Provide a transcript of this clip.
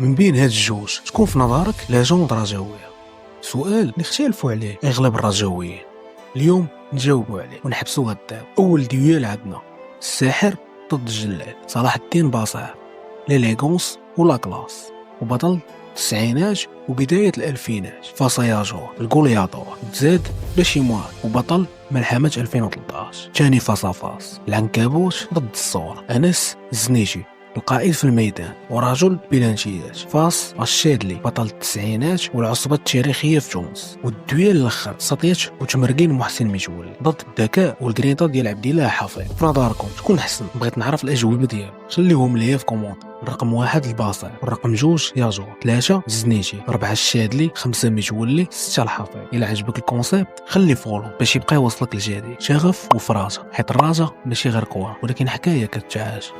من بين هاد الجوج شكون في نظرك ليجوند رجوية؟ سؤال نختلفوا عليه اغلب الرجويين. اليوم نجاوبوا عليه ونحبسوا غدا. اول ديال عندنا الساحر ضد الجلاد، صلاح الدين باصع، ليليغونس ولا كلاس، وبطل التسعينات وبداية الألفينات فاساياجور الغوليادور، تزاد باشيموان وبطل ملحمة 2013. تاني فاس العنكبوت ضد الصور، أنس الزنيجي القائد في الميدان ورجل بلا امتياز، فاس الشادلي بطل التسعينات والعصبة التاريخية في تونس. والدويل الاخر سطيت وتمرقين محسن متولي ضد الذكاء والقريطة ديال عبد الله حفيظ. في نظركم شكون احسن؟ بغيت نعرف الاجوبه ديالكم، خليهم ليا في كومونت. رقم 1 الباصع، والرقم 2 ياجور، 3 الزنيتي، 4 الشادلي، 5 متولي، 6 الحفيظ. الا عجبك الكونسيبت خلي فولو باش يبقى يوصلك الجديد. شغف وفراسه، حيت الراجه ماشي غير كوره ولكن حكايه كتعاش.